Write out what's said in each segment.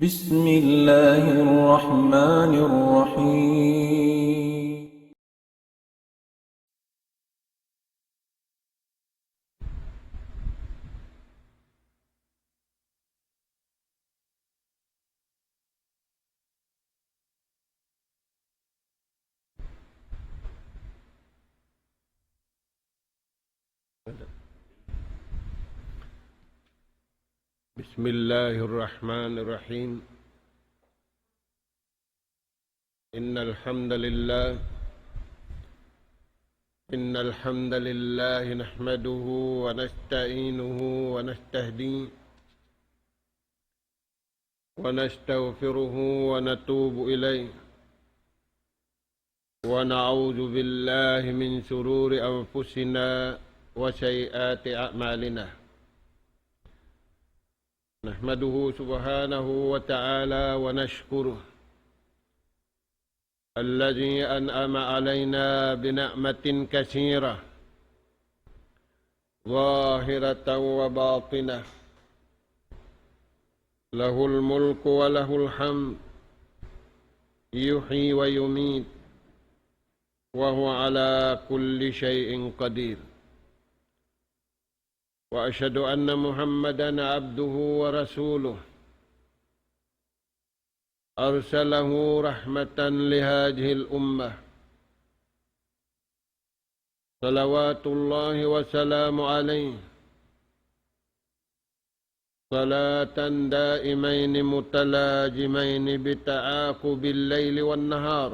بسم الله الرحمن الرحيم. بسم الله الرحمن الرحيم. إن الحمد لله نحمده ونستعينه ونستهديه ونستغفره ونتوب إليه ونعوذ بالله من شرور أنفسنا وسيئات أعمالنا. نحمده سبحانه وتعالى ونشكره الذي أنعم علينا بنعمة كثيرة ظاهرة وباطنة، له الملك وله الحمد، يحيي ويميت، وهو على كل شيء قدير. وأشهد أن محمدًا عبده ورسوله أرسله رحمة لهذه الأمة، صلوات الله وسلامه عليه صلاة دائمين متلاجمين بتعاقب الليل والنهار.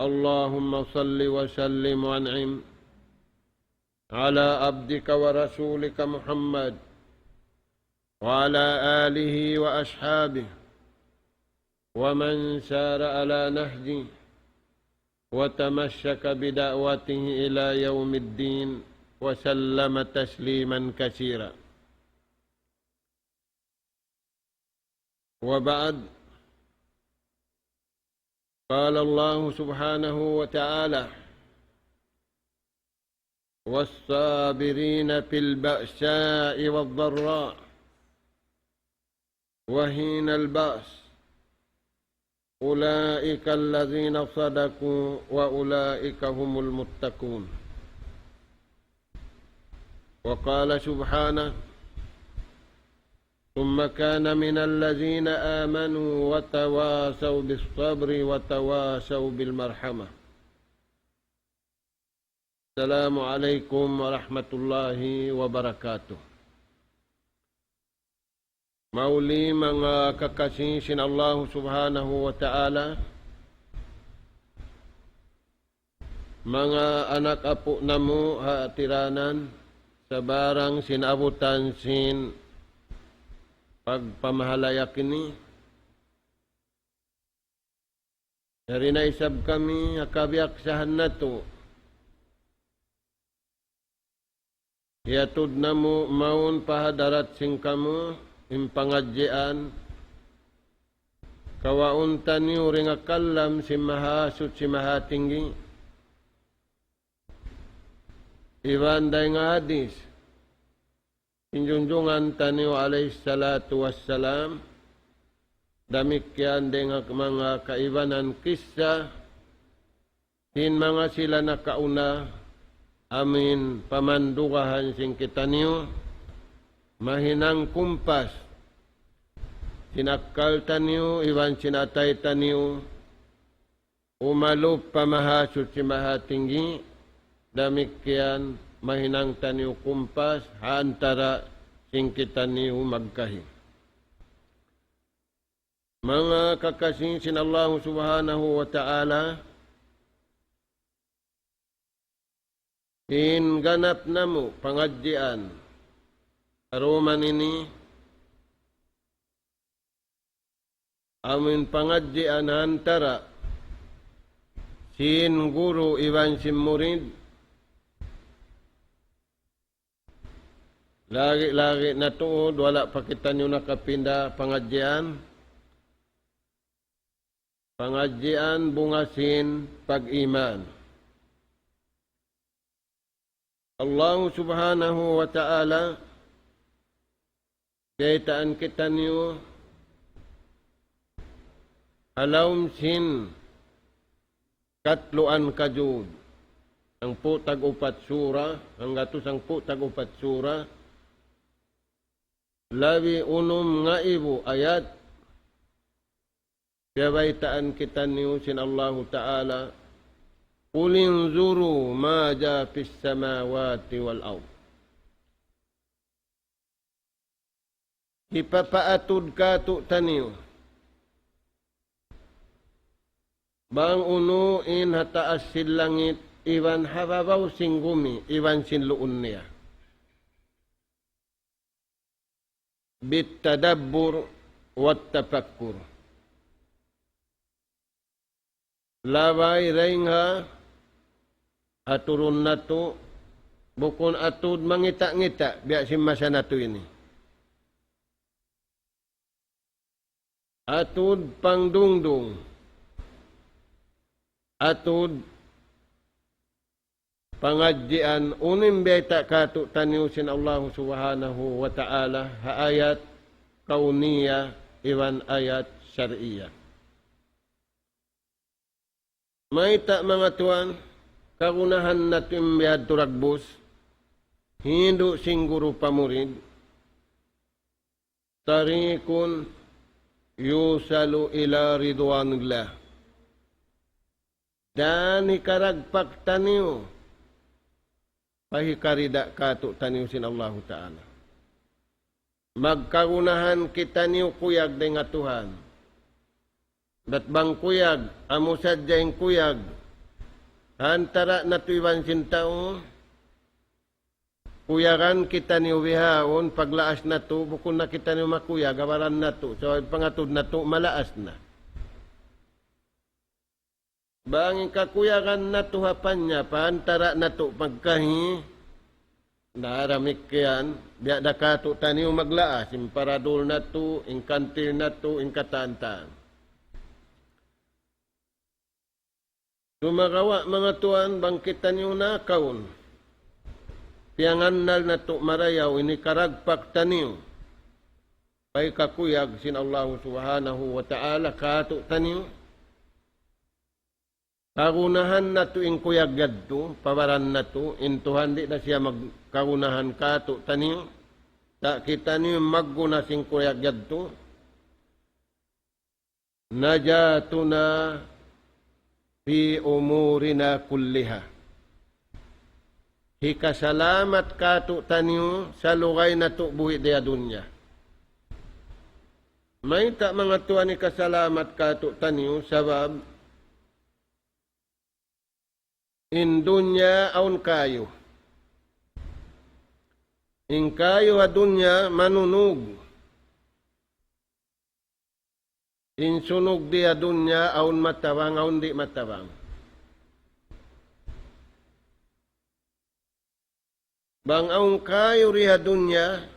اللهم صل وسلم وانعم على عبدك ورسولك محمد وعلى آله وأصحابه ومن سار على نهجه وتمسك بدعوته إلى يوم الدين وسلم تسليما كثيرا. وبعد، قال الله سبحانه وتعالى: والصابرين في البأساء والضراء وحين البأس أولئك الذين صدقوا وأولئك هم المتقون. وقال سبحانه: ثم كان من الذين آمنوا وتواصوا بالصبر وتواصوا بالمرحمة. السلام عليكم ورحمة الله وبركاته. Mauli mga kakasih sin Allah subhanahu wa ta'ala, mga anak apo namo haatiranan sa barang sinabutan sin pagpamahalayak ini. Dari na isab kami akabiaksahan na to. Yatud namo maun pahadarat sing kamu impangadjian kawauntan niyo ring akalam si mahasut si mahatinggi iwan day nga hadis injunjungan taniyo alayhi salatu wassalam damikyan day nga mga kaibanan kisah hin mga sila nakauna amin pamandukahan sing kita niyo mahinang kumpas sinakal taniyo iwan sinatay taniyo umalup pamahasut si mahatinggi damikyan mahinang taniyo kumpas antara sing kita niyo magkahi. Mga kakasing sin Allah subhanahu wa ta'ala, in ganap namo pangadjian aruman ini amin pangadjian antara sin guru iwan sin murid lagi na tuod wala pa kita nyo nakapinda pangadjian bungasin pag-iman. Allah subhanahu wa ta'ala Kaitaan kita niyo alawm sin katluan kajud. Ang putag upat sura, ang gatos ang putag upat sura, labi unum nga ibu ayat, kaitaan kita niyo sin Allah Ta'ala, Qulin zuru ma ja fis samawati wal ard. Ipapaatud ka tu taniyo. Bang unuin hataas sin langit, iwan hababaw sing gumi, iwan sin luun niya. Bitadabbur wat tafakkur. Labay ringha, aturun na to, bukon atud mangita-ngita, biya simasa na to ini. Atud pangdungdung, atud pangadjian, unim beta katu taniusin Allah subhanahu wa ta'ala, ha-ayat kauniya, iwan ayat syariya. May ta mga tuan, kagunahan natin biyad turagbos, hindu singguro pamurid, tarikun yusalu ila ridwanillah. Dan ikaragpak taniyo, pahikarida kato taniyo sin Allah Ta'ala. Magkagunahan kita niyo kuyag day nga Tuhan. Dat bang kuyag, amusad dyan kuyag, hantara na tuiwan sintao, kuyagan kita ni uwihaon, paglaas na to, bukun na kita ni makuyag, gawaran na to, so pangatod na to, malaas na. Bangin kakuyagan na to hapan niya, pahantara na to, pagkahi, naramik yan, biya da kato taniyo maglaas, imparadol na to, inkantil na to, inkatantaan. Dumagawa mga tuan, bangkitan yung nakaon. Piangannal na to marayaw, inikaragpak taniyo. Pay kakuyag sin Allah subhanahu wa ta'ala, kato taniyo. Kagunahan na to inkuyag gadto, pawaran na to, intuhan di na siya magkagunahan kato taniyo. Ta kita niyo magguna sing kuyag gadto. Najatuna fi umurina kulliha. Hikasalamat kato taniyo sa lugay na to buhi dia dunya. May ta mga tuan ikasalamat kato taniyo sabab in dunya aun kayo. In kayo ha dunya manunog. Insunog dia dunya aun matawang aun di matawang. Bang aun kayo riha dunya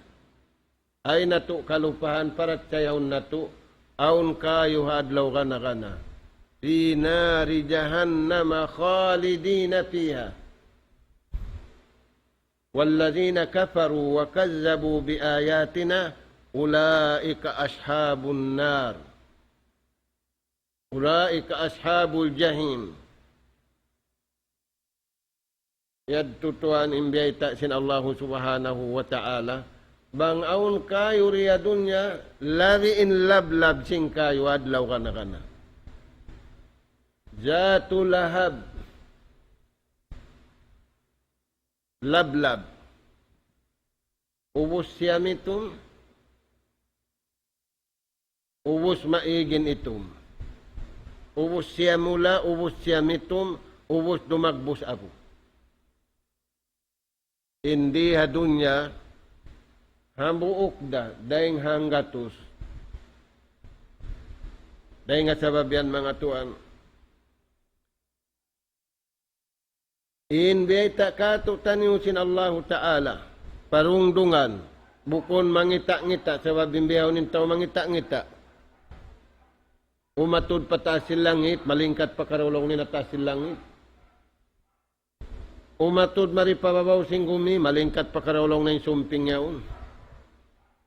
ay nato kalupahan parat sayaw nato aun kayo hadlaw kana. Fi nari jahannama khalidina fiha. Wallazina kafaru wa kazzabu bi ayatina ulaika ashabun nar. Ulaika ashabul jahim. Yad tutuan imbiyata sin Allah subhanahu wa ta'ala. Bang aun kayo riya dunya, lari in lablab sing kayo adlaw kana. Zatu lahab. Lablab. Ubus siyam itum. Ubus maigin itum. Ubus siya mula, ubus siya mitum, ubus dumagbus ako. Hindi ha dunya, hambuok da, dahing hanggatus. Dahing nga sababian mga tuan. Inbiyata kato taniusin Allah Ta'ala, parungdungan, bukon mangita-ngita, sababin biyaw nintaw mangita-ngita. Umatod patasil langit, malingkat pa karulong ni natasil langit. Umatod maripababaw sing gumi, malingkat pa karulong na yung sumping yaon.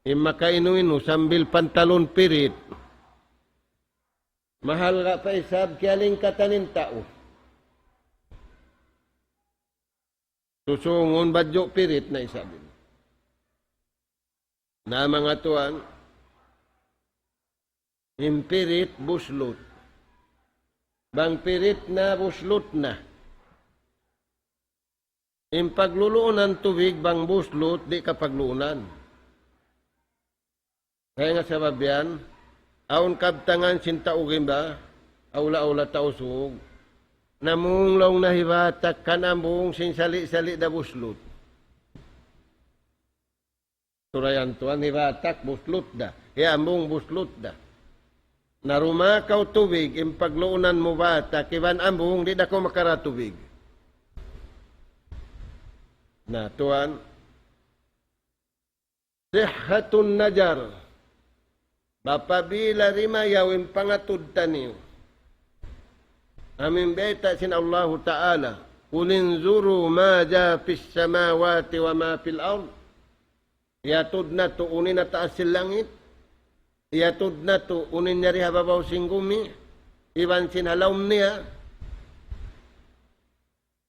Makainu-inu sambil pantalon pirit. Mahal ka pa isab, kialing katanin tao. Susungon badyo pirit na isabin. Na mga tuan, impirit buslot. Bang pirit na buslot na. Impagluluunan tubig bang buslot, di ka pagluunan. Kaya nga sabab yan, aon kabtangan sintaugin ba, aula-aula tausug, namunglaw na hibatak kanambong sinsali-sali da buslot. Surayan tuan, hibatak buslot da, hiambong buslot da. Narumakaw tubig, impagluunan mo bata, kiban ambong, di da ko makaratubig. Na tuan, sihhatun najar, Bapabila rimayaw yung pangatud taniw. Amin beta sin Allah Ta'ala. Kulin zuru ma ja fis samawati wa ma fil ard. Yatud na to unin na taas sil langit. Yatud na to unin nyari hababaw singgumi. Iwan sin halawm niya.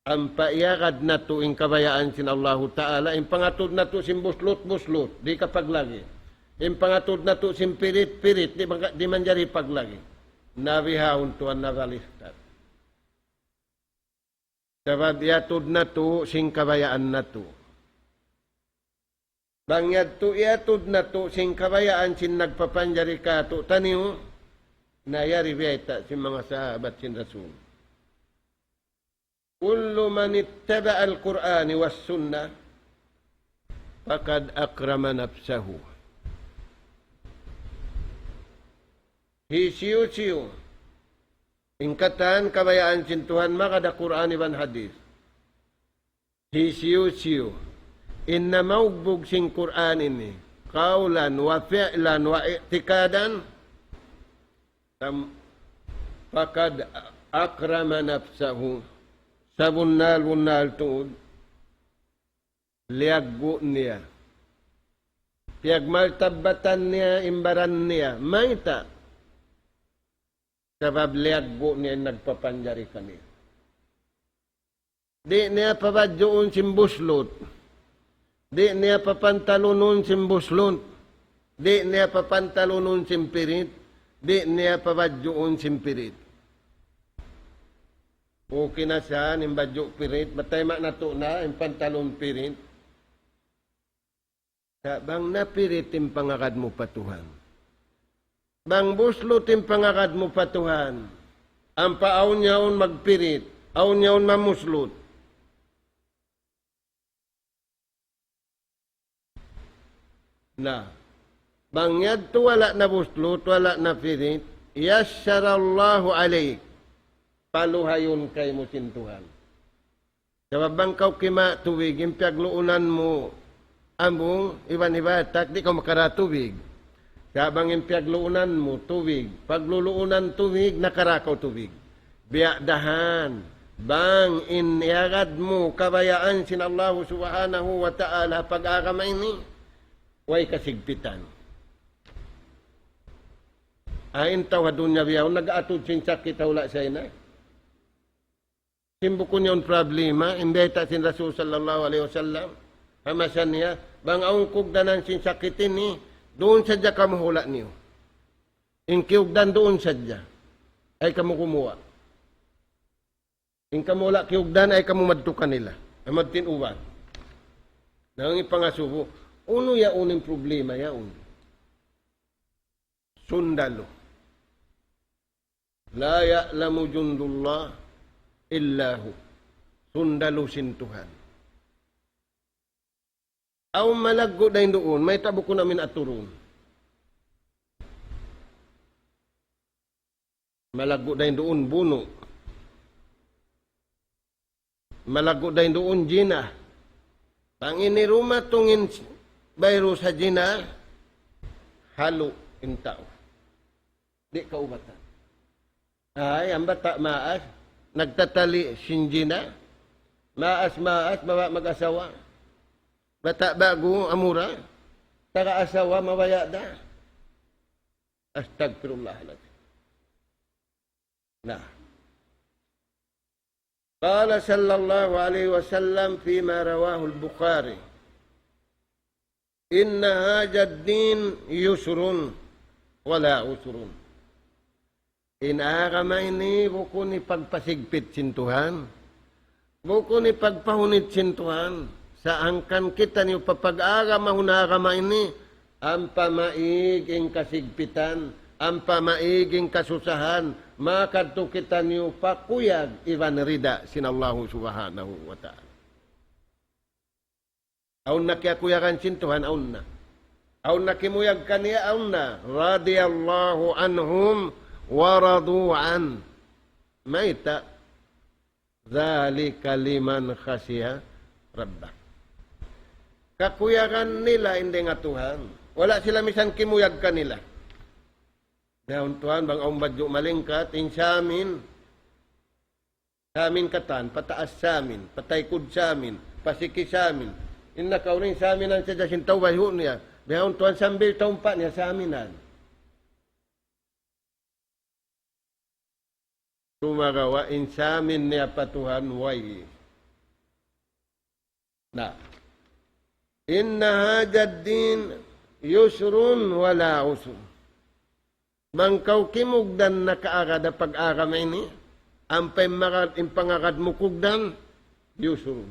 Ang paiyagad na to in kabayaan sin Allah Ta'ala. In pangatud na to sin buslot-buslot. Di kapag lagi. Yung pangatod na to, simpirit-pirit, di man jari paglagi. Nabihahon tuan nagalistat. Sabab yatod na to, sing kabayaan na to. Bangyad to, yatod na to, sing kabayaan, sin nagpapanjari ka to, taniyo, nayari biyata, sin mga sahabat, sin Rasul. Kullu man ittaba al-Qur'ani was sunnah, fakad akrama nafsahu. Hisiyo-siyo. Ingkatan kabayaan sintuhan makada Quran iban hadis. Hisiyo-siyo. Inna maugbog sing Quran ini. Kaulan wa fi'lan wa i'tikadan. Fakad akrama nafsahu. Sabunnal tuud. Liaggo niya. Piagmaltabatan niya, imbaran niya. Maita. Sabab liaggo niya nagpapanjari kaniya. Di niya pabadyoon simbuslot. Di niya papantalonon simbuslot. Di niya papantalonon simpirit. Di niya pabadyoon simpirit. Okay na siya, nimbadyo pirit. Batay mak na to na, yung pantalon pirit. Bang napirit yung pangakad mo patuhan. Bang buslutin pangakad mo patuhan. Ang paaw niyaon magpirit. Aw niyaon mamuslot. Na. Bang yadto wala na buslot, wala na pirit. Yasyarallahu alaik. Paluhayon kay mo sintuhan. Sababang kau kima tuwig, impyagluunan mo among iban-ibatak, di ka makaratubig. Sabang impyagluunan mo, tubig. Pagluluunan tubig, nakarakaw tubig. Biakdahan. Bang iniyagad mo, kabayaan sin Allah subhanahu wa ta'ala, pag-akamay ni, way kasigpitan. Ain tawhadun niya biyaw, nag-atod sin sakit hawla sa ina. Simbo ko niyon problema, imbeta sin Rasul sallallahu alaihi wasallam, hamasan niya, bang aung kugdanan sin sakitin ni, doon sadya ka mahula niyo. Inkiugdan doon sadya. Ay kamu kumuha. In kamula kiugdan ay kamu madtukan nila. Ay madtinuwan. Nang ipangasubo. Uno yaunin problema yaun. Sundalo. La ya'lamu jundullah illahu. Sundalo sintuhan. Aw malaggo dahin doon, may tabo ko namin aturun. Malaggo dahin doon, buno. Malaggo dahin doon, jina. Panginiruma tungin bayro sa jina, halo in tao. Di kaubatan. Ay, ang bata maas, nagtatali sin jina, maas, bawa mag-asawa. Bata bago, amura. Tara asawa mawaya da. Astagfirullahaladzim. Nah. قال صلى الله عليه وسلم فيما رواه البخاري إن هذا الدين يسر ولا عسر. Inagama ini buku ni pagpasigpit sin Tuhan. Buku ni pagpahunit sin Tuhan. Saangkan kita ni papag-agama hunagama ini ang pamaiging kasigpitan, ang pamaiging kasusahan, makadto kita niyo pakuyag iwan rida sinallahu subhanahu wa ta'ala. Aun na kaya kuyagan sin Tuhan, aun na. Aun na kimuyag kaniya, aun na. Radiyallahu anhum wa radu'an. Maita, dhalika liman khasya rabbah. Kakuyagan nila hindi nga Tuhan. Wala sila misan kimuyag kanila. Daon Tuhan, bang ang badyo malingkat, in sa amin katan, pataas sa amin, pataykod sa amin, pasiki sa amin. Inna kauring sa amin ang sadya sintaw bayo niya. Daon Tuhan, sambil taumpa niya sa aminan. Tumagawa, in sa amin niya patuhan, way. Na. Inna hajad din yusrun wala usun. Mangkaw kimugdan na kaagad pag-agama ini, ang pangagad mo kugdan, yusrun.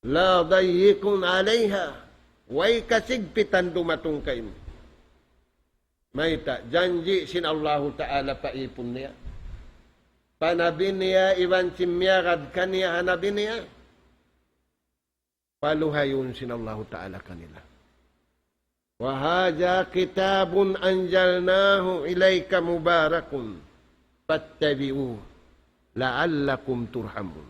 La dayikun alayha, way kasigpitan dumatong kayo. Mayta, janji sin Allahu Ta'ala paipon niya. Panabi niya, iwan simyagad kaniya hanabi niya. Paluhayon sin Allahu Ta'ala kanila. Wahaja kitabun anjalnahu ilayka mubarakun fattabi'u la'allakum turhamun.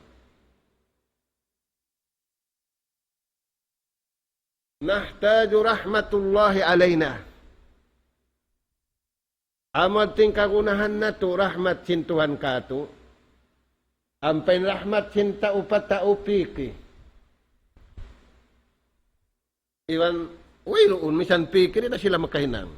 Nahtaju rahmatullahi alayna. Amad ting kagunahan na to, rahmat sin Tuhan ka to. Ampain rahmat sin tao pataupiki. Iwan, wayroon, misan pikir na sila makahinang.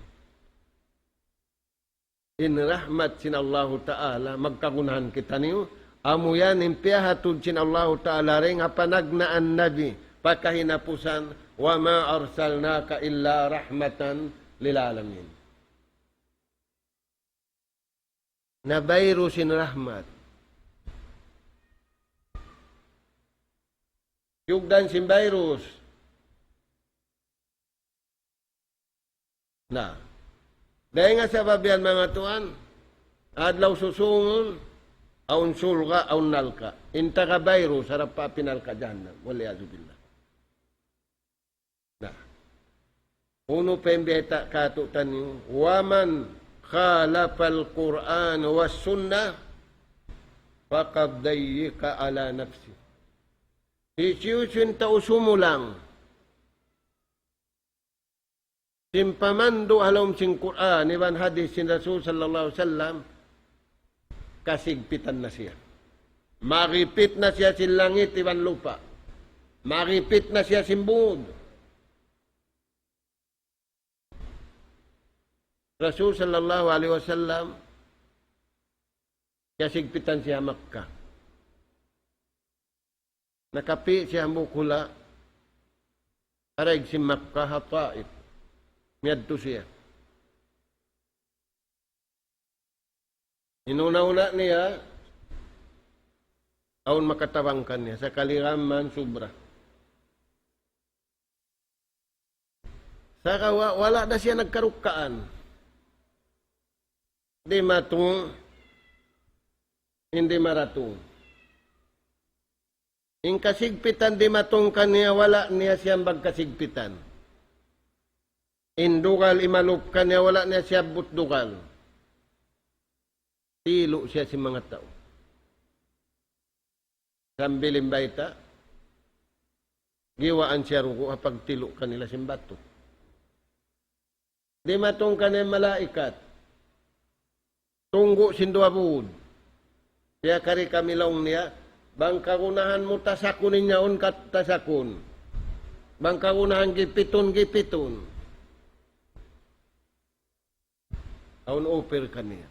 In rahmat sin Allahu Ta'ala, magkagunahan kita niyo. Amo yan, impiyahatod sin Allahu Ta'ala rin, apanagnaan nabi, pakahinapusan, wa ma arsalnaka illa rahmatan lilalamin. Nabayro sin rahmat. Yugdan sin virus. Na. Dahil nga sa babian mga tuan, adlaw susungon, aun sulga, aun nalka. Inta ka bayro, sarap pa pinalka dyan. Waliyazubillah. Na. Uno pembeta katutan niyo, waman khalafal Qur'an was sunnah, faqad dayyika ala nafsi. Isiusin tausumo lang. Simpamando halom sing Quran, iban hadis sin Rasul sallallahu alaihi wasallam, kasigpitan na siya. Maripit na siya sin langit, iban lupa. Maripit na siya sin bungod. Rasul sallallahu alaihi wasallam, kasigpitan siya Makkah. Nakapi siya mukula, arag si Makkah Taif. Miyadto siya. Inuna-una niya, aun makatawangkan niya, sa kaliraman sobra. Saka wala na siya nagkarukaan. Hindi matong, hindi maratong. In kasigpitan di matong kaniya, wala niya siyang bagkasigpitan. Indugal imalup kanya, wala niya siya butdugal. Tilo siya si mga tao. Sambilim baita, giwaan siya rugo kapag tilo kanila simbato. Di matong kanya malaikat. Tunggo sinduabud. Kaya kari kamilaong niya, bang kagunahan mo tasakun ninyaon kat tasakun. Bangkaunahan gipiton. Aun offer kaniya.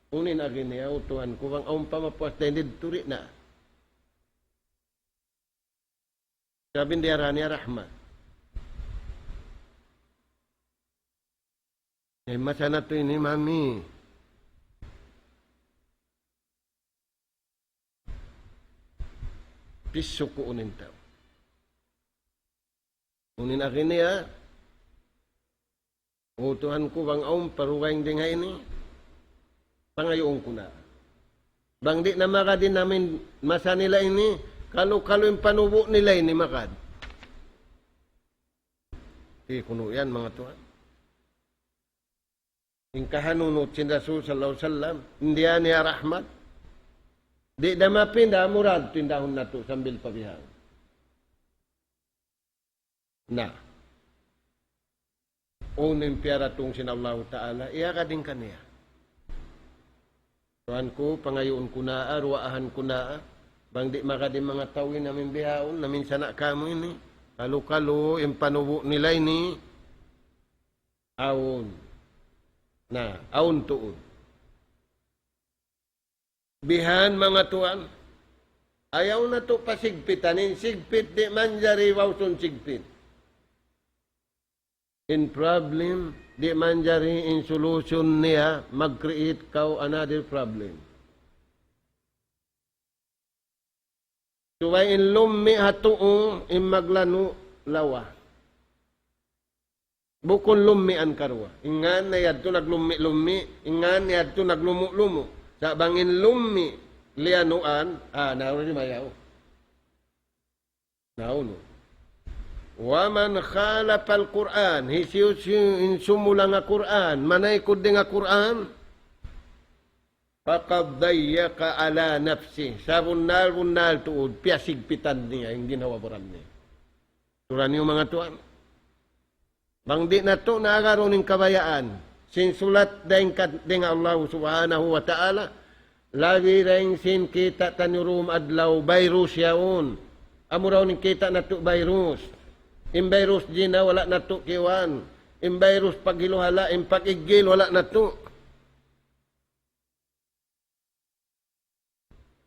Unin agin niya, Tuhan ko, bang aun pamapuas na hindi turi na. Sabi niya niya rahmat. Masa na to ini, mami. Piso ko unin tao. Unin agin niya, Tuhan ko, bang aun parugaing din nga ini. Pangayoon ko na. Bang di na makadin namin masa nila ini, kalo-kalo yung panubo nila ini makad. Di kuno yan mga Tuhan. Yung kahanunod si Rasul sallallahu alaihi wasallam, hindi niya rahmat. Di na mapinda, murad tindahon na to sambil pabihang. Na. Unin piyara tung sinallahu ta'ala, iya ka din kaniya. Tuhan ko, pangayoon ko na, arwaahan ko na, bang di makadim mga tawin namin bihaon, namin sana kamo ini. Kalo-kalo, yung panubo nila ini, awon. Na, awon tuon. Bihan mga tuan, ayaw na to pasigpitanin, sigpit di manjari wawson sigpit. In problem, di manjari in solution niya, mag-create kau another problem. Suway in lummi hatuong, in maglano lawa. Bukon lummi an karwa. Ingan na yadto naglummi-lummi, ingan na yadto naglumu-lumu. Sa bangin lummi lianuan, naon ni mayaw. Naon. Waman khalafa al-Quran, in sumula nga Quran, manaykod din nga Quran, faqad dayyaka ala nafsi. Sa bunal tuod, piyasigpitan niya, yung ginawabaran niya. Turan niyo mga tuan. Bang di na to naagaroon ng kabayaan, sinsulat din Allah subhanahu wa ta'ala, lagi rin sin kita tanurum adlaw, virus yaon. Amuraw ning kita na to virus. Imbayrus jina wala na to kiwan. Imbayrus paghiluhala, impakigil wala na to.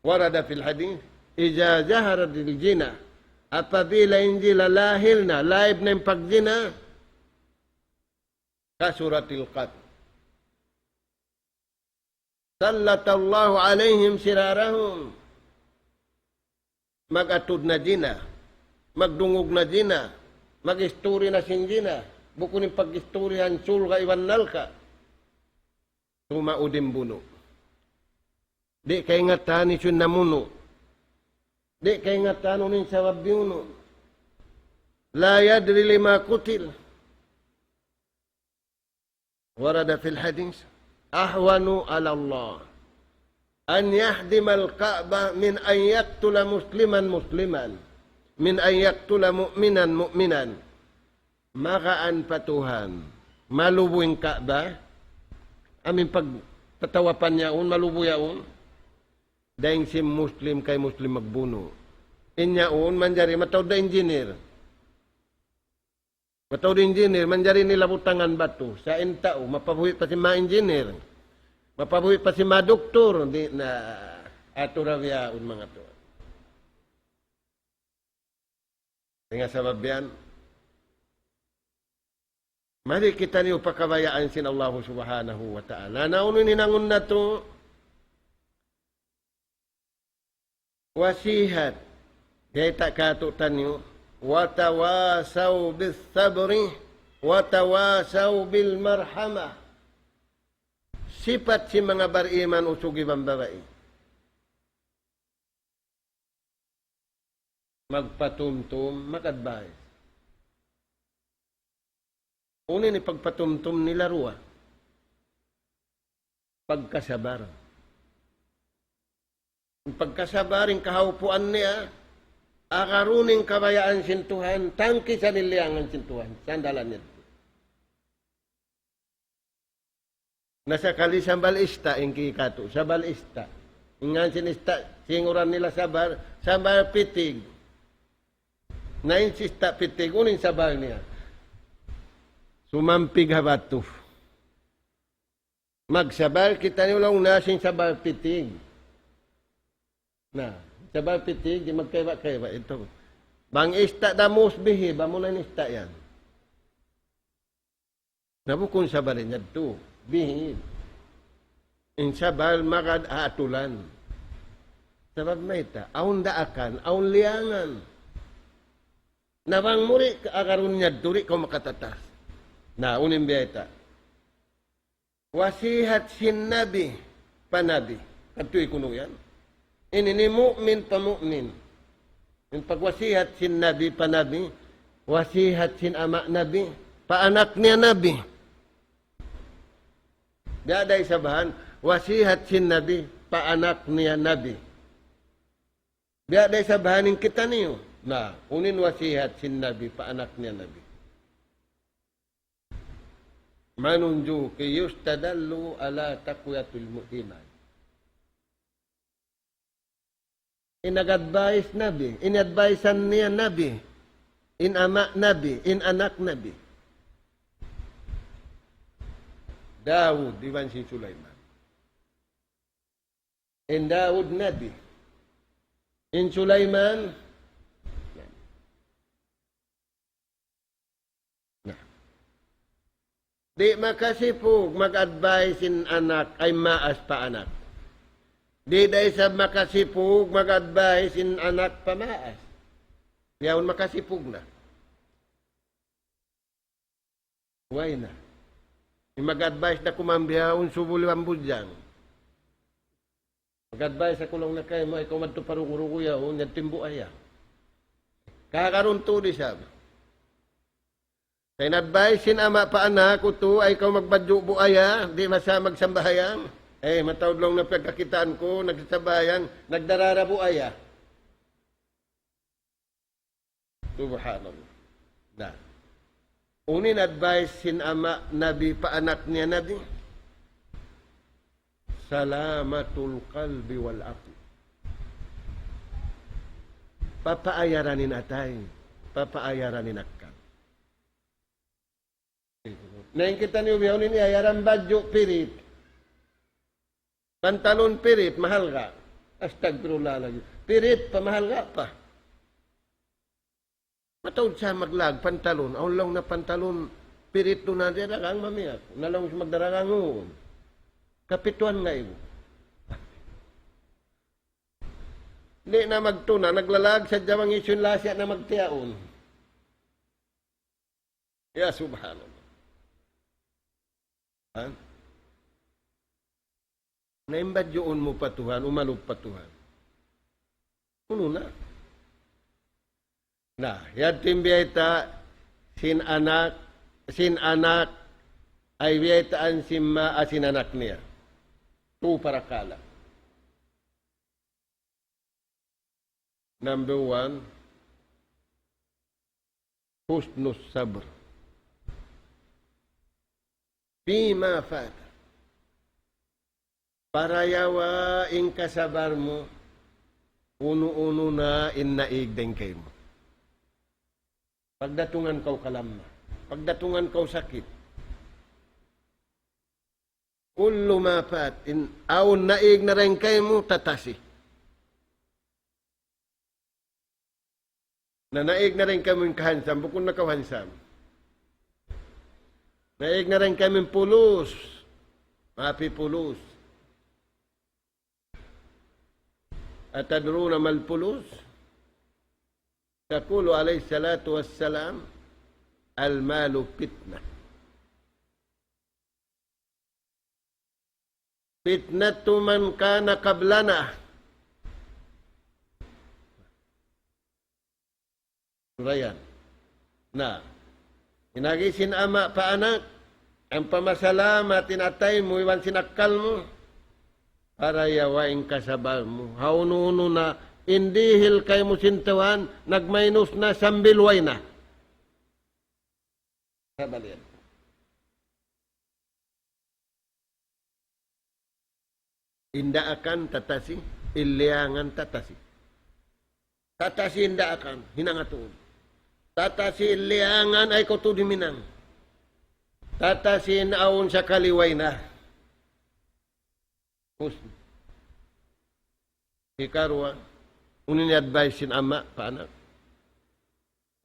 Warada fil hadith, Iza zaharat il jina, apabila hindi lalahil na, laib na yung pagjina, kasuratil qat. Sallatallahu alaihim sirarahum. Mag-atud na jina, magdungog na jina, mag-istorya na sinjina, buko ng pag-istoryahan sulga iwan nalka, tumaudim buno. Di kay nga tani siya namuno, di kay nga tanunin sa wabyuno, la yadri lima kutil. Warada fil hadis, ahwanu ala Allah, an yahdima al-Ka'bah min an yaktula musliman, min an yaktula mu'minan, makaan patuhan, malubuing Ka'bah, amin pagtatawapan niyaon, malubo yaon, dahil si Muslim kay Muslim magbuno. Inyaon, manjari, matawad na engineer. Matawad engineer, manjari nila butangan bato. Sa intao, mapabuhi pa si ma-engineer. Mapabuhi pa si ma-doktor. Di na aturawiyaon mga to. Nga sabab yan, mali kita niyo pakabayaan sin Allah subhanahu wa ta'ala. Naunin ninangon na to, wasihat, kaya takatutan niyo, watawasaw bis sabri, watawasaw bil marhamah. Sipat si mga bariman usugi bambabai. Magpatumtum, mag-advise. Una ni pagpatumtum nila ruwa. Pagkasabar. Pagkasabar, yung kahaupuan niya, akaruning kabayaan sintuhan, tangki sa niliangan sintuhan, sandalan niya. Nasa kali sa balista, yung kikato, sa balista. Ingan sinista, singuran nila sabar pitig. Nainsista pitig, unin sabal niya. Sumampig habatu. Magsabal, kita niyo lang nasing sabal pitig. Na, sabal pitig, di magkaiba-kaiba ito. Bang ista da musbihi, ba mo na nista yan. Nabukon sabalin niya ito. Bihi. In sabal, makad atulan. Sabab na ita, aun daakan, aun liangan. Nabang muri, kakarun niya duri ko makatatas. Na, unin biya ita. Wasihat sin nabi, panabi. Katu'y kuno yan. Ini ni mu'min pa mu'min. Yung pagwasihat sin nabi, panabi. Wasihat sin ama nabi, paanak niya nabi. Daday sabahan, wasihat sin nabi, paanak niya nabi. Daday sabahanin kita niyo. Na, unin wasihat sin nabi, paanak niya nabi. Manunju ki yustadallu ala taqwatul mu'minat. In-advise nabi, in-advisean niya nabi, in-ama nabi, in-anak nabi. Daud, diwan si Sulaiman. In Daud nabi. In Sulaiman, di makasipog mag-advise in anak ay maas pa anak. Di dahil sa makasipog mag-advise in anak pa maas. Yaon makasipog na. Why na? Mag-advise na kumambihaon subuliwan budyang. Mag-advise ako lang na kayo mo, ikaw magtuparukurukuya o nagtimbo aya. Kakaroon to di sabi. Sa in-advise sin ama pa anak ko to ay ikaw magbadyo buaya, di masa magsambahayan. Matawad lang na pagkakitaan ko, nagsabayan, nagdarara buaya. Subhanallah. Da. Unin advice sin ama nabi pa anak niya nabi. Salamatul qalbi wal aqli. Papaayaranin atay, papaayaranin akkan. Nang kita niyo biyaw ni ayaran badyo pirit. Pantalon pirit, mahal ka. Astagfirullah lagi. Pirit, pamahal ka pa. Matawad siya maglag, pantalon. Aun lang na pantalon, pirit doon na diragang mamiyak. Nalang siya magdaragang noon. Kapituan nga iyo. Hindi na magtuna, naglalag sa jamang isyong lasya na magtiyaon. Ya subhanallah. Ha? Naimbadyoon mo pa Tuhan, umalog pa Tuhan. Puno na. Na, yatim biyayta, sin anak, ay biyaytaan simma asin anak niya. Tu para kala. Number 1, husnus sabr. Fima fata. Para yawa in kasabar mo, uno-uno na innaig din kayo mo. Pagdatungan kau kalamma, pagdatungan kau sakit, kullu mafat, aun naig na rin kayo mo, tatasi. Na naig na rin kami kahansam, bukod na kahansam. Naig na rin kami pulos, mapi pulos. Atadruna mal pulos? Taqulu alayhi salatu wassalam, al-malu fitnah. Fitnatu man kana qablana. Surayan. Na, inagisin ama pa anak, ang pamasalama tinatay mo, iwan sinakal mo, para yawain kasabal mo. Haununo na, indihil kay mo sintawan, nagminus na, sambilway na. Sabalian. Inda akan tatasi, iliangan tatasi. Tatasi inda akan, hinangatuon. Tatasin liangan ay ko to diminang. Tatasin aon sa kaliway na. Ikarwa, unin advice sin ama, paanak.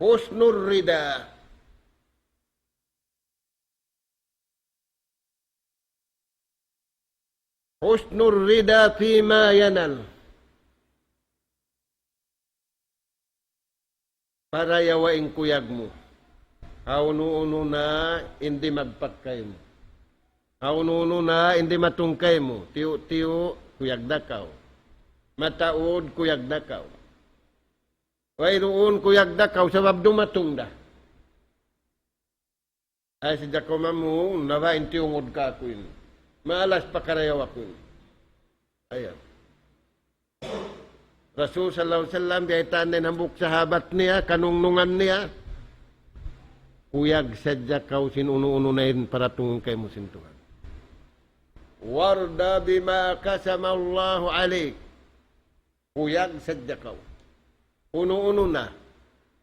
Husnur rida. Husnur rida fima yanal. Para yawain kuyag mo. Hauno-uno na, hindi magpagkay mo. Hauno-uno na, hindi matungkay mo. Tiyo-tiyo, kuyag dakaw. Mataod, kuyag dakaw. Wayroon, kuyag dakaw, sabab dumatungda. Ay, si Jacob mamu, nabain tiyungod ka ako yun. Maalas pa karayaw ako yun. Ayan. Rasul sallallahu alaihi wasallam biya itanay nambuk sahabat niya, kanungnungan niya. Kuyag sadya kau sinuno-uno na yun para tungkol kay mo sintuhan. Warda bima kasama Allahu alik. Kuyag sadya kau. Uno-uno na.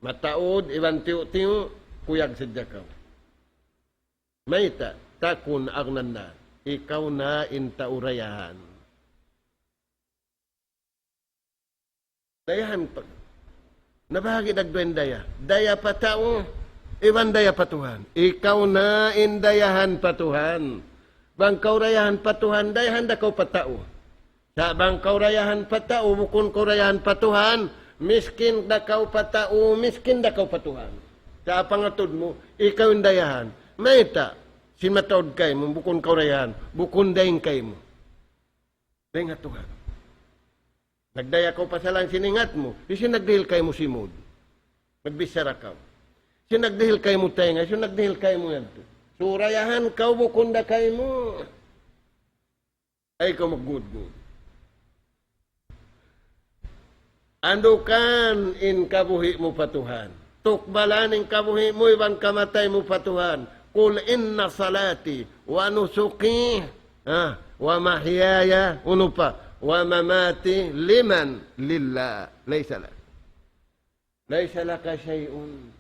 Mataod, iban tiyo-tiyo, kuyag sadya kau. Mayta, takun agnan na. Ikaw na intaurayahan. Dayahan pa. Nabahagi nagduen daya. Daya pa tao. Iwan daya pa Tuhan. Ikaw na indayahan pa Tuhan. Bangkaw rayahan pa Tuhan. Dayahan da kau pa tao. Sa bangkaw rayahan pa tao. Bukun kau rayahan pa Tuhan. Miskin da kau pa tao. Miskin da kau pa Tuhan. Sa pangatod mo. Ikaw indayahan. Mayta. Simataod kay mo. Bukun kau rayahan. Bukun daing kay mo. Daing nga Tuhan. Nagdaya ko pa sa lang siningat mo. Kasi nagdihil kayo mo simod. Nagbisara ka. Kasi nagdihil kayo mo tayo nga. Kasi nagdihil kayo mo yan. Surayahan ka, bukunda kayo mo. Ay ka mag-good-good. Andukan in kabuhi mo patuhan. Tukbalan in kabuhi mo, ibang kamatay mo patuhan. Kul inna salati, wa nusuki, wa mahyaya, uno pa. Wa mamati liman lillah laysa lak. Laysa laka syai'un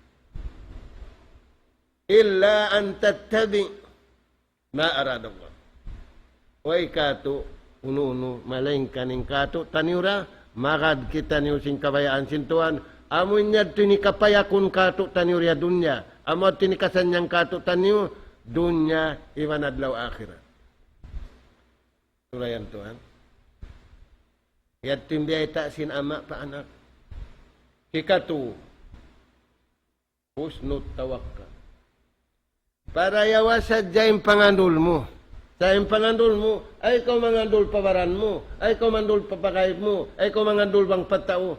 illa an tattabi ma arada Allah. Way kato uno malaing kaning kato taniura magad kita niyo sing kabayaan sintuan amun nyad tini kapayakun kato taniura dunya amo tini kasanyang kato taniu dunya iwan adlaw akhirat. Turayan Tuhan. Yatim biay tak sin ama pa anak. Hikatu. Husnut tawakkal. Para yawa sadya yung pangandul mo. Sa yung pangandul mo, ay ikaw mangandul pabaran mo. Ay ikaw mandul papakayip mo. Ay ikaw mangandul bang patao.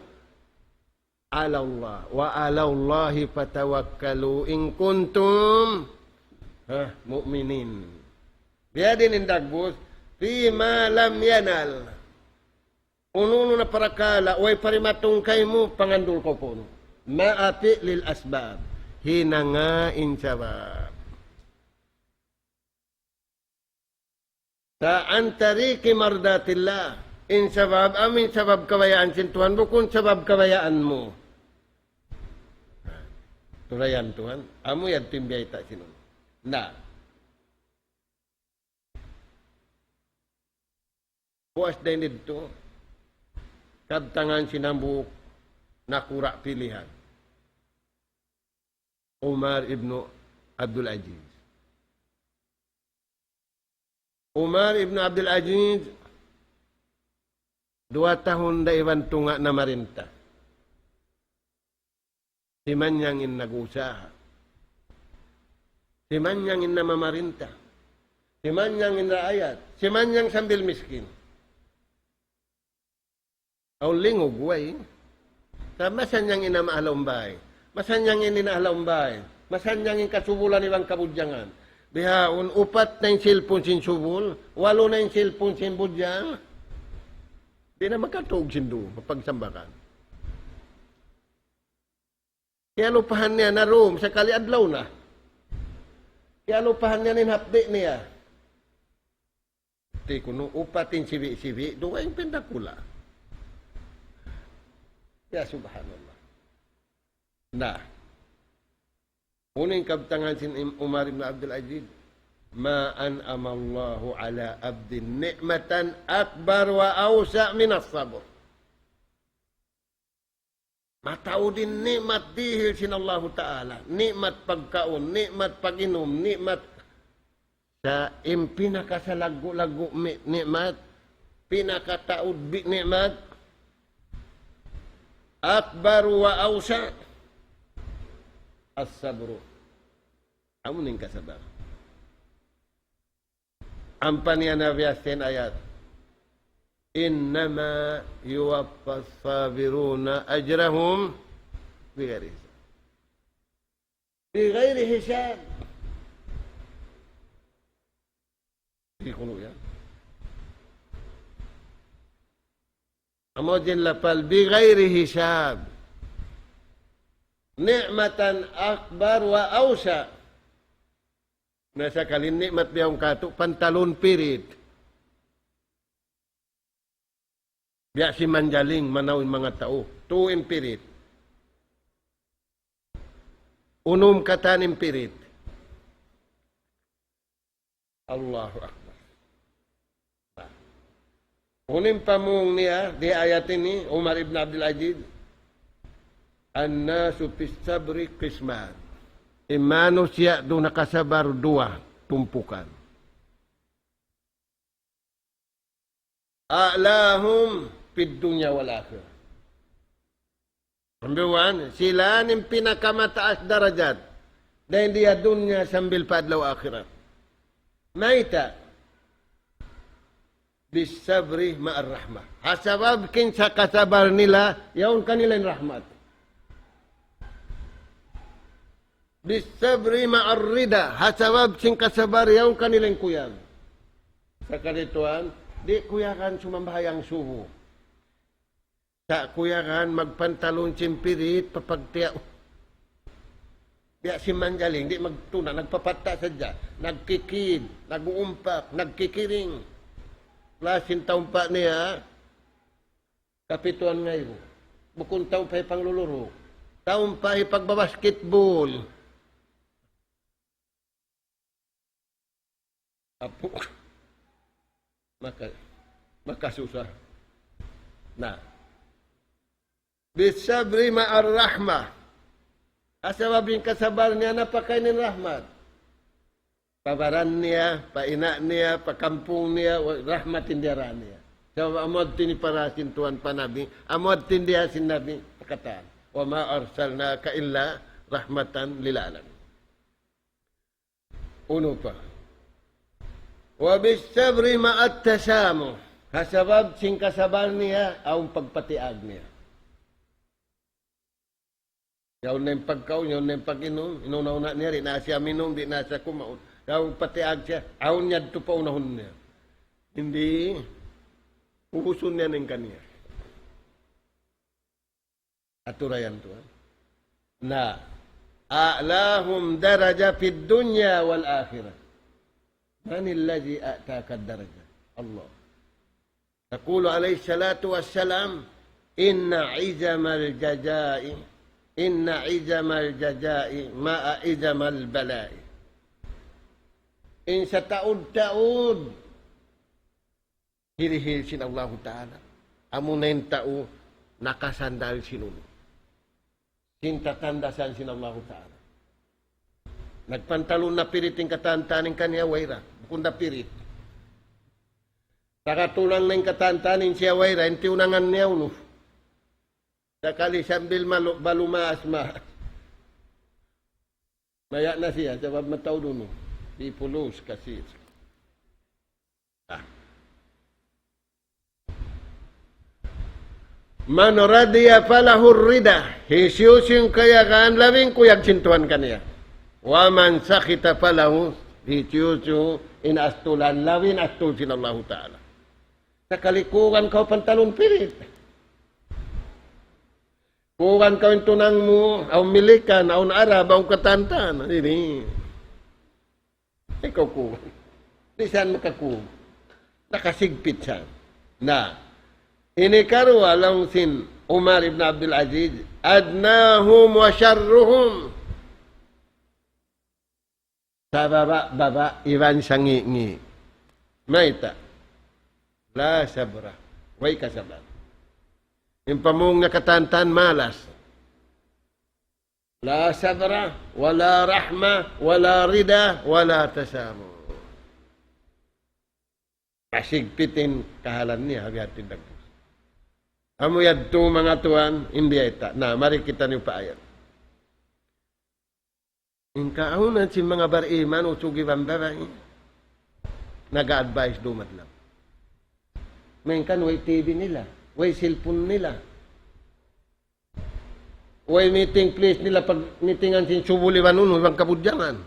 Ala Allah. Wa ala Allahi patawakkalu in kuntum mu'minin. Biya din indagbos. Fima lam yanal. Ununo na parakala, way parimatungkay mo, pangandul ko po. Maapi lil asbab. Hinangain sabab. Sa antariki mardatillah. In sabab, amin sabab kabayaan sin Tuhan, bukun sabab kabayaan mo. Turayan Tuhan, amo yan timbiyay ta sinon. Na. Buwas din dito. Kadtangan sinambuk nakura pilihan. Umar ibn Abdul Aziz. Umar ibn Abdul Aziz 2 tahun da iwan tunga na marinta. Simanyangin nag-usaha. Simanyangin na mamarinta. Simanyangin raayat. Simanyang sambil miskin. Ang lingog, way. Masanyang inamaalambay. Masanyang inaalambay. Masanyang kasubulan ibang kabudyangan. Bihaon, 4 na yung silpon sin subul, 8 na yung silpon sin budyang. Di na magkatuog sindu, mapagsambakan. Kaya lupahan niya na room, sakali adlaw na. Kaya lupahan niya nin hapdi niya. Di kuno, upatin sibi-sibi, doon yung pendakula. Ya subhanallah. Nah, Uning kabtangan sin Umar ibn Abdul Aziz, ma an'ama Allahu ala abdin ni'matan akbar wa awsa' min as-sabr. Matao din nikmat dihil sin Allah Ta'ala. Nikmat pagkaon, nikmat pag-inom, nikmat sa impinaka sa lagu-lagu nikmat, pinakataod nikmat, akbar wa awsa' as-sabru. Amo ning kasabar. Ampan niya na biyasin ayat. Innama yuwaffas sabiruna ajrahum bighairi hisab. Bighairi hisab. Di kuno yan. Amo din lapal bighairi hisab. Ni'matan akbar wa awsa. Nasa kalin nikmat biyong kato, pantalon pirit. Biya si manjaling, manawin mga tao. Tuwin pirit. Unom katanim pirit. Allahu Akbar. Unim pamung niya, di ayat ini, Umar ibn Abdul Aziz, An-nasu fis sabri qisman. Manusia do nakasabar dua tumpukan. A'lahum fid dunya wal akhirah. Number one, sila ang pinakamataas darajat dahil dia dunya sambil padlaw akhirat. Maita bis sabri ma'ar rahmah. Hasabab kin sa kasabar nila, yaon kanila yung rahmat. Bisabri ma'arrida, hasabab sing kasabar yaw kanilang kuyag. Sa kalituan, di kuyakan sumambahayang suho. Sa kuyakan, magpantalon simpirit, papagtiyaw. Diya si manjaling, di magtuna, nagpapata sadya, nagkikid, nag-uumpak, nagkikiring. Klasin taong pa niya, kapituan ngayon. Bukong taong pa pangluluro. Taong pa pagbabasketball. Apo, makasusah. Nah, bisabri ma'ar rahmah. Asababing kasabar niya napakainin rahmat. Pabaran niya, paina niya, pakampung niya, rahmatin diara niya. So, amod tiniparasin tuan panabi, amod tindiya sinabi, pakataan. Wa ma arsalnaka illa rahmatan lil alamin. Uno pa. Wa bisabri ma'at tasamu. Hasabab sing kasabar niya ang pagpatiag niya. Yaw na yung pagkaw, yaw na yung pag-inom, inunaw niya, rin na siya minom, di na siya kumaon. Yaw patiag siya, aon niya ito pa unahon niya. Hindi, uhusun niya ng kanya. Aturayan to. Na, a'lahum daraja fid dunya wal akhirah. من الذي أتاك الدرجة الله تقول عليه الصلاة والسلام إن عزم الجزاء مع عزم البلاء إن ستعود hirihil sin Allah Ta'ala amunayin tao nakasandal sinun sintatandasan sin Allah Ta'ala nagpantalon na piriting katantaning kanya wayra kunda pirit. Nakatulang na yung katantanin siya wayra, hindi unangan niya uno. Sakali sambil balumaas maya na siya, sabab mataw doon. Di pulos kasi. Man radiya falahur rida. Hisyusin kayakan, labing kuyag sintuhan kaniya. Wa man sakita falahu. Hisyusin inastulan, lawin astul sin Allah Ta'ala. Sa kalikuran kau pantalon pirit. Kuran kau yung tunang mo, aw milikan, aw arab, aw katantan. Ini. Ikaw kuran. Di saan makakuran? Nakasigpit siya. Na, ini karuwa lang sin Umar ibn Abdul Aziz, adnahum wa syarruhum. Sa baba, iwan sa ngi. Maita. La sabra. Way kasabar. Yung pamong nakatantan, malas. La sabra, wala rahma, wala rida, wala tasamu. Kasigpitin kahalan niya, habihatin dagpus. Amo yadto mga tuan, hindi ita. Na, mari kita niyo paayat. Yung kaunan si mga bariman, usugi bambaray, nag-a-advise dumat lang. May kan, way TV nila, way cellphone nila. Way meeting place nila, pag meetingan sin subuliwan nun, ibang kabudyangan.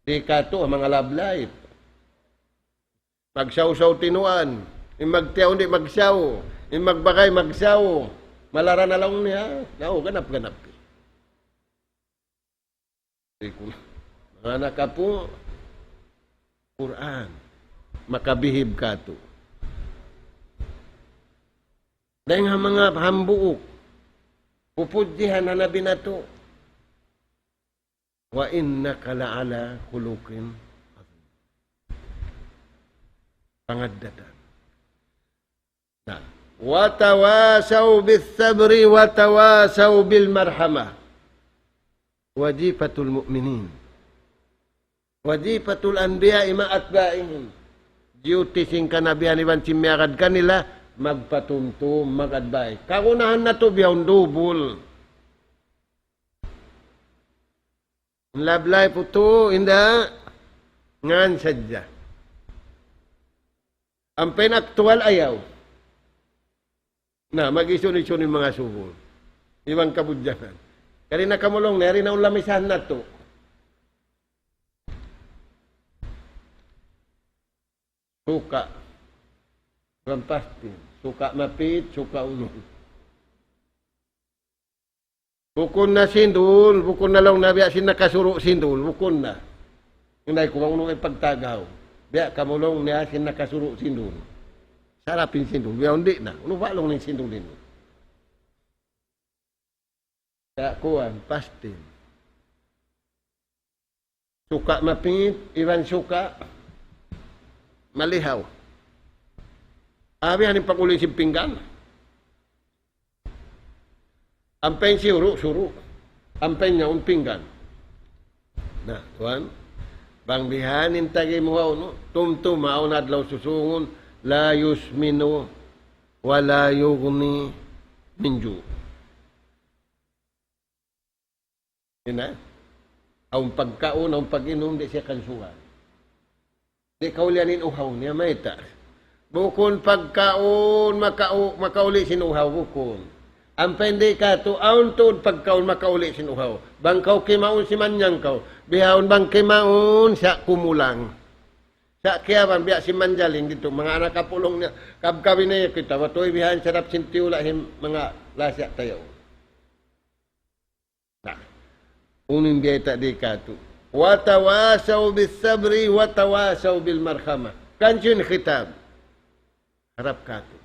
Di ka to, mga love life. Magsaw-saw tinuan. Yung magtiyaw, hindi magsaw. Yung magbakay, magsaw. Malara na lang niya. Nao, ganap-ganap. Mga anak ka po, Quran. Makabihib ka to. Dahil nga mga hambuok, pupudjihan na nabi na to. Wa innaka la'ala khuluqin pangaddatan. Nah, wa tawasaw bis-sabri wa tawasaw bil marhamah. Wajibatul mu'minin. Wajibatul anbiya ima atba'ihim. Duty sing kanabihan iban simyagad kanila magpatumtum, mag-advise. Kagunahan na to biyawang dubol. Love life po to, inda ngan sadya. Ang penaktual ayaw. Na, mag-isun-isun yung mga subol. Ibang kabudyangan. Kari na kamulong, nari na ulamisahan na to. Suka. Rampastin. Suka mapit, suka unon. Bukon na sindul, bukon na lang na biya sin nakasuro sindul, bukon na. Yung dahil kung ano pagtagaw. Biya kamulong niya sin nakasuro sindul. Sarapin sindul, biya hindi na. Ano ba lang ng sindulin? Kaya kuwan, pastin. Suka mapit, iwan suka, malihaw. Abi hanin pakuloy si pinggan. Ampeng suru. Ampeng niya pinggan. Na, tuan. Bangbihanin tagi mo no? Tumtumaw na adlaw susungon. La yusminu. Wala yugni minju. Yun na. Ang pagkaon, ang pag-inom, di siya kansuhan. Di kaulianin uhaw niya, may ta. Bukon pagkaon, makauli sinuhaw, bukon. Ang pendi ka to, aon to pagkaon, makauli sinuhaw. Bangkaw kimaon si manyang kaw. Bihawon bang kimaon, siya kumulang. Siya kiyawan, biya si manjaling dito. Mga anak kapulong niya, kabkawin na kita. Watoy bihan, sarap sintiula, mga lasya tayo. Nah, uning biya di ka to. Watawasaw bis sabri, watawasaw bil marhamah. Kanjun khitab. Harap ka to.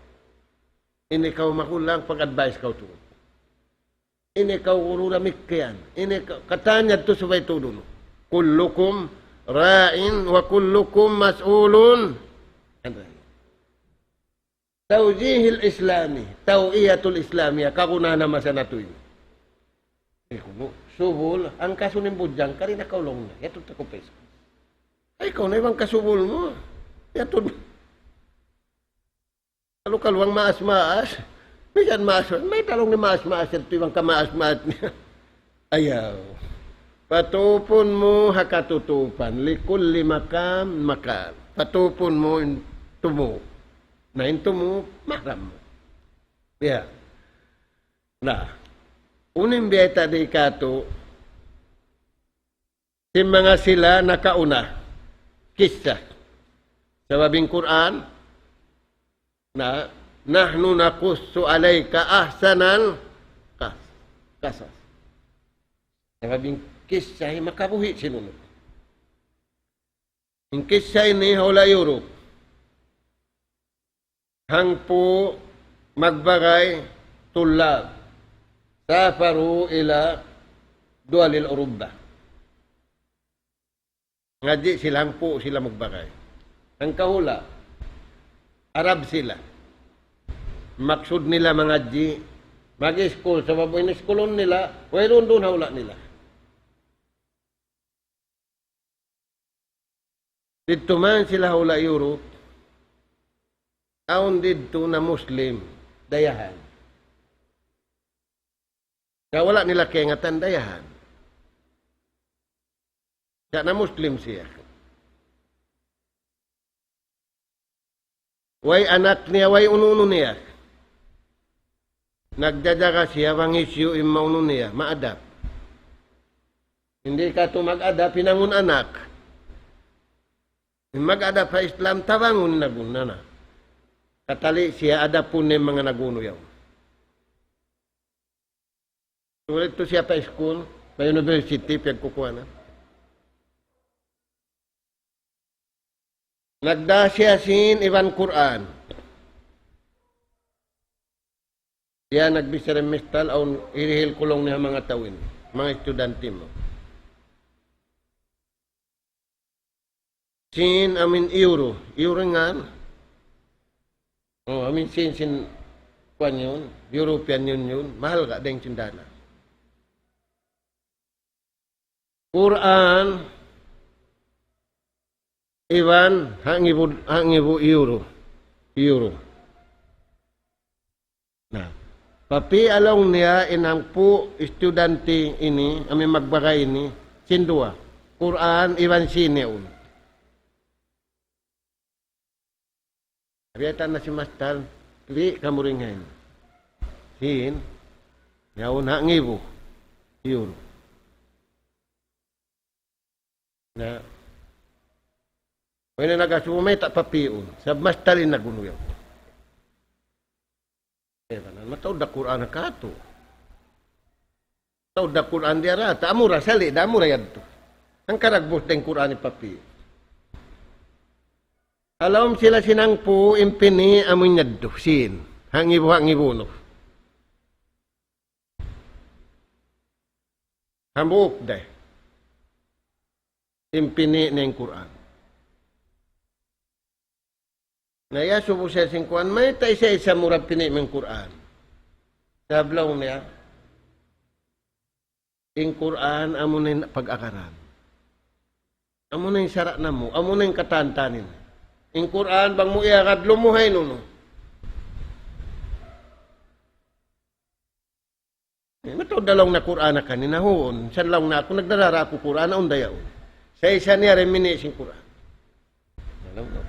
Ini kau makulang pag-advise kau to. Ini kau ururamik kayan. Ini katanya to sabay to dulu. Kullukum ra'in wa kullukum mas'ulun. Tawjihil islami. Tawiyatul islamiyah. Kakuna naman sa natuyo. Subul, ang kasunin budyang, karina kaulong na. Yato ta kupes. Ay, ikaw na ibang kasubul mo. Yato. Kalukalwang maas-maas. Bisan maas-maas. May talong ni maas-maas. Yato ibang kamaas-maas niya. Ayaw. Patupon mo hakatutupan. Likulli makam. Patupon mo tumo. Na tumo, mahram mo. Yeah. Na. Uning biyeta di kato, si mga sila nakauna, kisah. Sa babing Quran, na nahnu nakussu alayka ahsanal kasas. Sa babing kisah, makabuhi sinunod. Yung kisah ini hula Europe. Hangpo magbagay tulab. Safaru ila dualil Urubba. Nga silang po sila magbakay. Ang kahula, Arab sila. Maksud nila mga di, mag-school, sa baboy na skulon nila, wala doon hawla nila. Dito man sila hawla Europe, aon dito na Muslim, dayahan. Kaya wala nila kengatan dayahan. Kaya na Muslim siya. Way anak niya, way ununo niya. Nagdadaka siya, mangisyo yung mauno niya, maadap. Hindi ka ito mag-adap, pinangun anak. Mag-adap sa Islam, tawangun na gunana. Katali siya, adapun ng mga naguno yaw. Sulit to siya pa school, pa university, pagkukuha na. Nagda siya sin Ivan Quran. Siya nagbisaremestal o irihil kulong niya mga tawin, mga estudyante mo. Sin amin euro nga. Oh, amin sin kwan yun, European Union, mahal ka ding sindana. Quran, Ivan, hangibu euro. Nah, papi along niya inang po estudyante ini, amin magbakay ini, sindua. Quran, Ivan sineun. Riyatan na si Master, li kamuringin. Sin, yaun hangibu euro. Na, kaya na nagasumay, tak papiun. Sa mastalin na gunuyaw. Matawad na Quran na kato. Matawad na Quran di arata. Amura, sali, damura yan to. Ang karagbos na yung Quran ni papi. Alam sila sinangpo, impini, amoy nyaddo, sin. Hangibu no. Hambuk day. Impini na yung Quran. Naya subo siya singkuan, may tayo siya isa murag pini ng Quran. Sablaw niya, yung Quran, amo na yung pag-akaran. Amo na yung sarak na mo, amo na yung katantanin. Yung Quran, bang mo iakad, lumuhay no. Matawad dalawang na Quran na kanina hoon. San lang na ako, nagdarara ako Quran na undayaw. Sa isa niya remini sing Quran. Alam mo.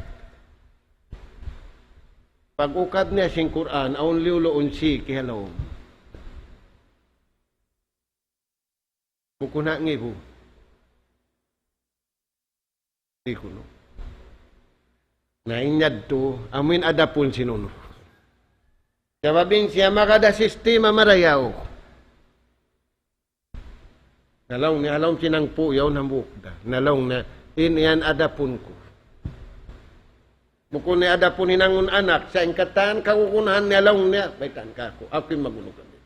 Pag-ukad niya sing Quran, aun liuloon si kihalaw. Bukuna ngibu. Di ko no. Nainyad to, amin adapun sinuno. Sababing siya makada sistema marayaw. Nalaw ni alam sinang po yaw ng bukda. Nalaw na iniyan adapun ko. Bukun ni adapun hinangun anak sa ingkatan kakukunahan ni alaw niya. Baitan ka ako. Ako'y magulo kami.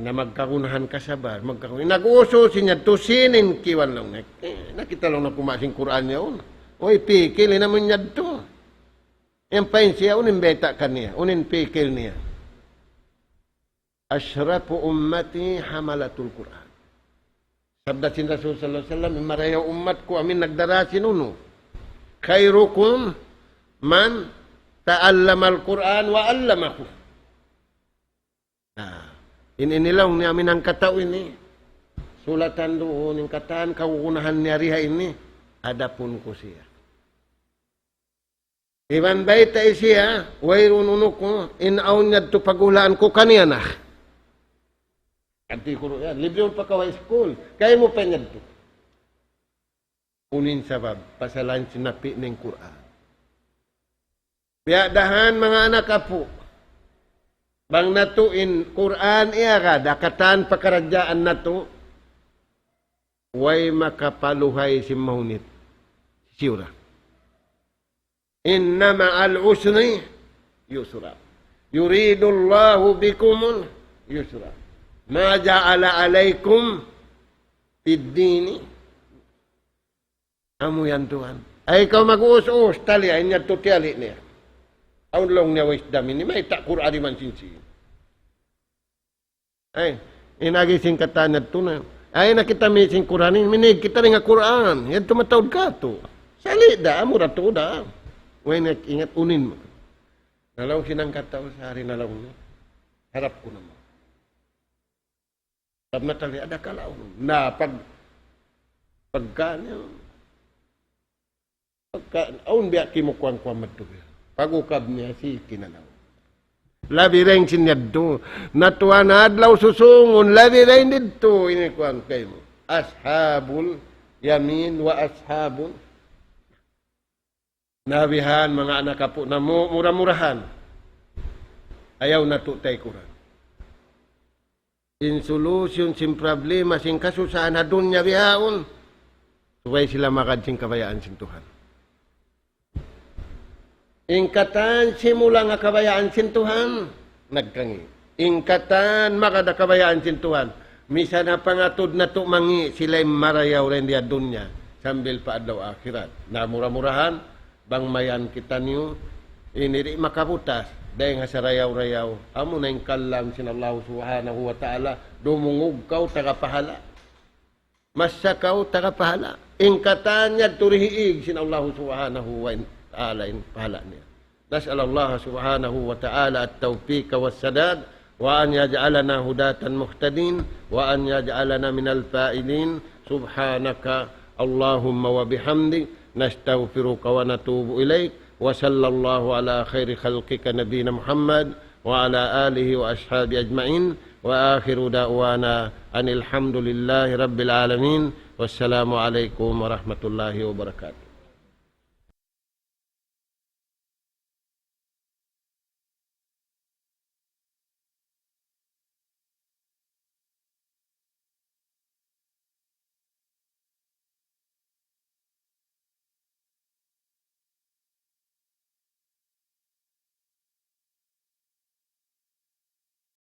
Na magkakunahan ka sa bar. Nag-uso siya tusinin kiwan lang. Nakita lang na kumasing Quran niya. Oy, pikil. Inaman niya ito. Yan pa yun siya. Unin beta ka niya. Unin pikil niya. Ashrafu ummati hamalatul Quran. Sabda sin Rasul sallallahu alaihi wasallam, marayaw ummat ko amin nagdarasin uno. Khairukum man ta'allama al-Quran wa 'allamahu. Nah, inilaw ni amin ang kataw ini. Sulatan doon ng kataan kaukunahan ni ariha ini, adapun ko siya. Iban baita siya, wairun unuko, inaon niya to pagulaan ko kaniya na. Kanti ko yan. Libre mo pa kaway school. Kaya mo pa niya ito. Unin sabab. Pasalan sinapi ng Quran. Biadahan mga anak apo. Bang natuin Quran iya ka. Dakatan pakaradyaan na to. Way makapaluhay si maunit. Siyura. Inna ma'al usri yusra. Yuridullahu bikumul yusra. Ma ja'ala alaikum Pidini. Amo yan Tuhan. Ay ikaw mag-uus-uus, tali, ay niya tutiyali niya. Ang long niya wisdom, ini may takur di man sinsi. Ay, inagising katanad to na. Ay, nakita mising Quranin, minig kita rin nga Quran. Yan tumatawad ka to. Sali da, amura to da. Ngayon, ingat unin mo. Nalaw sinang kataw sa hari nalaw niya. Harap ko naman. Pag natali, ada kalaw. Na, aun biya kimukwang-kwang matuloy. Pag-ukab niya, si kinalaw. Labi rin sinyado. Natuwa na adlaw susungon. Labi rin dito. Inikuan kayo mo. Ashabul yamin wa ashabul. Nabihan mga anak po na murah-murahan. Ayaw na tutay kuran. In solution, sin problema, sin kasusahan na doon niya bihaon. Suway sila makad sin kabayaan sin Tuhan. Ingkatan simula nga kabayaan sin Tuhan, nagkangi. Ingkatan makada kabayaan sin Tuhan. Misa na pangatod na to mangi, sila'y marayaw rin diya dunya. Sambil pa adlaw akhirat. Na murah-murahan, bang mayan kita niyo, iniri makabutas. Dahil nga sa rayaw-rayaw, amo na yung kalam sin Allah subhanahu wa ta'ala, dumungog kau tagapahala. Masakaw tagapahala. Ingkatan niya turihiig sin Allah subhanahu wa ta'ala in pahala niya. Nas'al Allah subhanahu wa ta'ala at-tawfiq was-sadad wa an yaj'alana hudatan muhtadin wa an yaj'alana minal fa'ilin subhanaka Allahumma wa bihamdik nastaghfiruka wa natubu ilaik wa sallallahu ala khairi khalqika nabiyina Muhammad wa ala alihi wa ashabi ajma'in wa akhiru da'wana anil hamdulillahi rabbil alamin wassalamu alaikum warahmatullahi wabarakatuh.